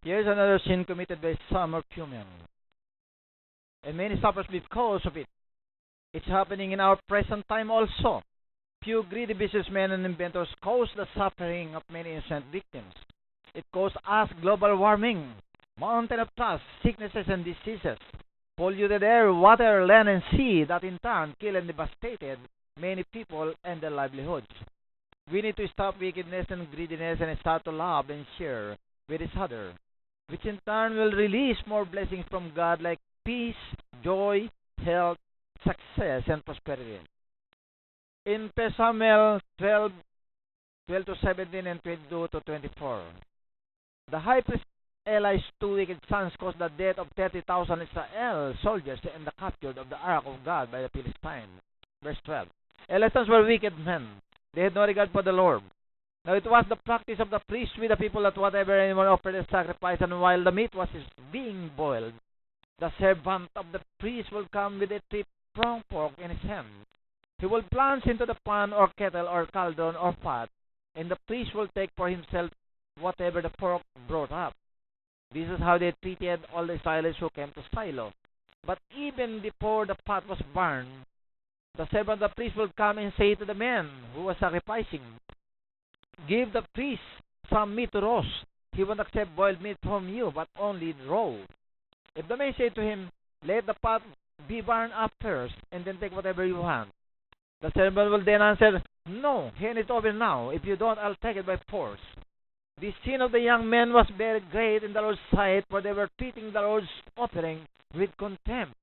Here is another sin committed by some or few men, and many suffers because of it. It's happening in our present time also. Few greedy businessmen and inventors cause the suffering of many innocent victims. It caused us global warming, mountain of dust, sicknesses and diseases, polluted air, water, land, and sea that in turn kill and devastated many people and their livelihoods. We need to stop wickedness and greediness and start to love and share with each other, which in turn will release more blessings from God like peace, joy, health, success, and prosperity. In 1 Samuel 12 to 17 and 22 to 24, the high priest Eli's two wicked sons caused the death of 30,000 Israel soldiers and the capture of the ark of God by the Philistines. Verse 12. Eli's sons were wicked men. They had no regard for the Lord. Now it was the practice of the priest with the people that whatever anyone offered as sacrifice, and while the meat was being boiled, the servant of the priest will come with a three-pronged fork in his hand. He will plunge into the pan or kettle or cauldron or pot, and the priest will take for himself whatever the fork brought up. This is how they treated all the Israelites who came to Shiloh. But even before the pot was burned, the servant of the priest will come and say to the man who was sacrificing, "Give the priest some meat to roast. He won't accept boiled meat from you, but only raw." If the man said to him, "Let the pot be burned up first, and then take whatever you want," the servant will then answer, "No, hand it over now. If you don't, I'll take it by force." The sin of the young men was very great in the Lord's sight, for they were treating the Lord's offering with contempt.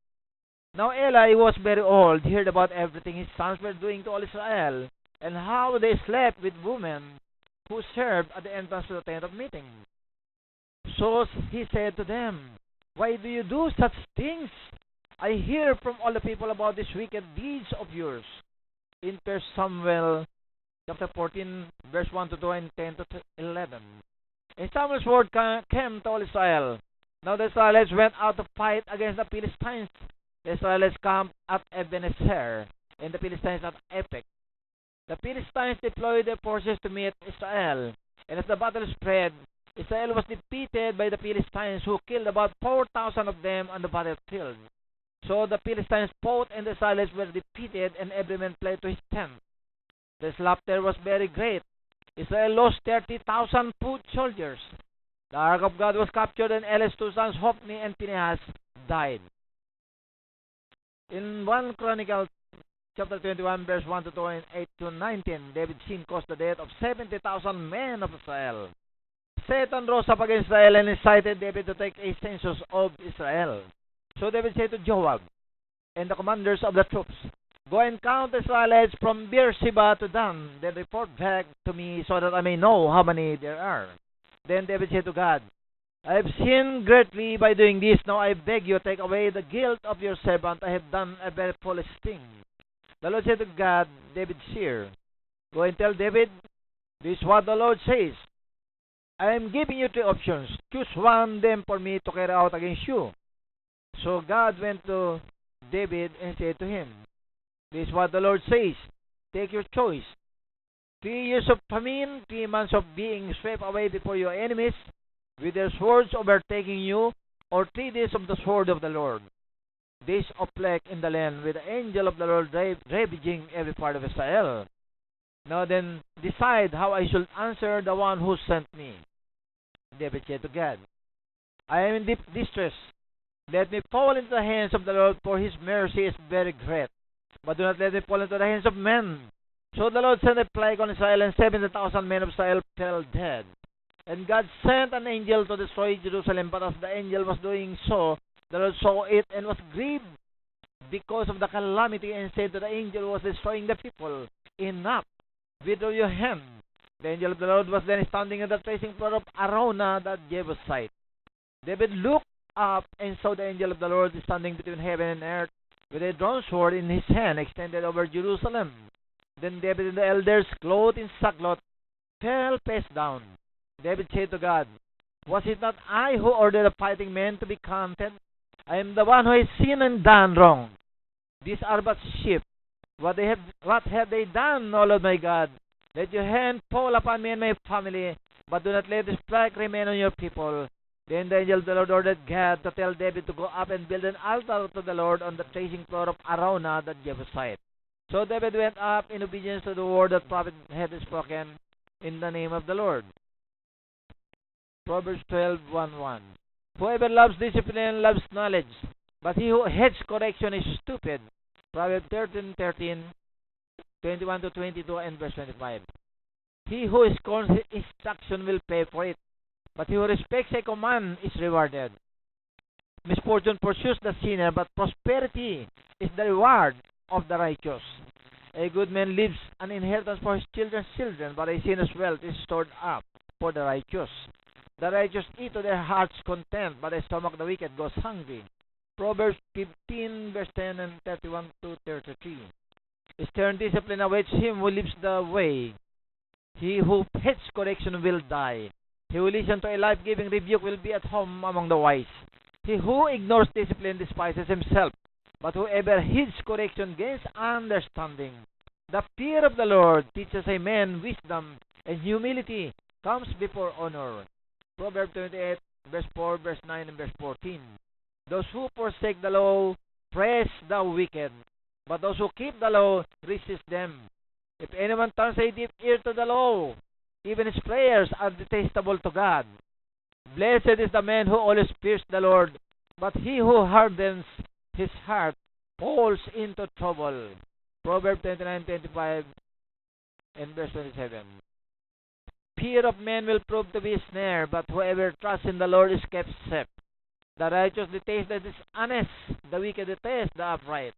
Now Eli was very old, heard about everything his sons were doing to all Israel, and how they slept with women who served at the entrance to the tent of meeting. So he said to them, "Why do you do such things? I hear from all the people about these wicked deeds of yours." In 1 Samuel chapter 14, verse 1 to 2 and 10 to 11. And Samuel's word came to all Israel. Now the Israelites went out to fight against the Philistines. The Israelites camped at Ebenezer, and the Philistines at Epic. The Philistines deployed their forces to meet Israel, and as the battle spread, Israel was defeated by the Philistines, who killed about 4,000 of them on the battlefield. So the Philistines fought, and the Israelites were defeated, and every man fled to his tent. The slaughter was very great. Israel lost 30,000 foot soldiers. The ark of God was captured, and Eli's two sons, Hophni and Phinehas, died. In 1 Chronicles chapter 21, verse 1 to 2 and 8 to 19, David's sin caused the death of 70,000 men of Israel. Satan rose up against Israel and incited David to take a census of Israel. So David said to Joab and the commanders of the troops, "Go and count the Israelites from Beersheba to Dan, then report back to me so that I may know how many there are." Then David said to God, "I have sinned greatly by doing this. Now I beg you, take away the guilt of your servant. I have done a very foolish thing." The Lord said to God, David's seer, "Go and tell David, this is what the Lord says. I am giving you three options. Choose one them for me to carry out against you." So God went to David and said to him, "This is what the Lord says. Take your choice. 3 years of famine, 3 months of being swept away before your enemies, with their swords overtaking you, or 3 days of the sword of the Lord. Days of plague in the land, with the angel of the Lord ravaging every part of Israel. Now then, decide how I should answer the one who sent me." David said to God, "I am in deep distress. Let me fall into the hands of the Lord, for his mercy is very great. But do not let me fall into the hands of men." So the Lord sent a plague on Israel, and 70,000 men of Israel fell dead. And God sent an angel to destroy Jerusalem, but as the angel was doing so, the Lord saw it and was grieved because of the calamity, and said to the angel who was destroying the people, "Enough, withdraw your hand." The angel of the Lord was then standing at the threshing floor of Araunah, the Jebusite. David looked up and saw the angel of the Lord standing between heaven and earth, with a drawn sword in his hand extended over Jerusalem. Then David and the elders, clothed in sackcloth, fell face down. David said to God, "Was it not I who ordered the fighting men to be counted? I am the one who has sinned and done wrong. These are but sheep. What have they done, O Lord my God? Let your hand fall upon me and my family, but do not let this plague remain on your people." Then the angel of the Lord ordered Gad to tell David to go up and build an altar to the Lord on the threshing floor of Araunah the Jebusite. So David went up in obedience to the word that prophet had spoken in the name of the Lord. Proverbs 12:1-1. Whoever loves discipline loves knowledge, but he who hates correction is stupid. Proverbs 13:13, 21-22, and verse 25. He who scorns instruction will pay for it, but he who respects a command is rewarded. Misfortune pursues the sinner, but prosperity is the reward of the righteous. A good man leaves an inheritance for his children's children, but a sinner's wealth is stored up for the righteous. The righteous eat to their heart's content, but the stomach of the wicked goes hungry. Proverbs 15, verse 10 and 31-33. Stern discipline awaits him who leaves the way. He who hates correction will die. He who listens to a life-giving rebuke will be at home among the wise. He who ignores discipline despises himself, but whoever heeds correction gains understanding. The fear of the Lord teaches a man wisdom, and humility comes before honor. Proverbs 28, verse 4, verse 9, and verse 14. Those who forsake the law praise the wicked, but those who keep the law resist them. If anyone turns a deaf ear to the law, even his prayers are detestable to God. Blessed is the man who always fears the Lord, but he who hardens his heart falls into trouble. Proverbs 29:25 and verse 27. Fear of men will prove to be a snare, but whoever trusts in the Lord is kept safe. The righteous detest the dishonest, the wicked detest the upright.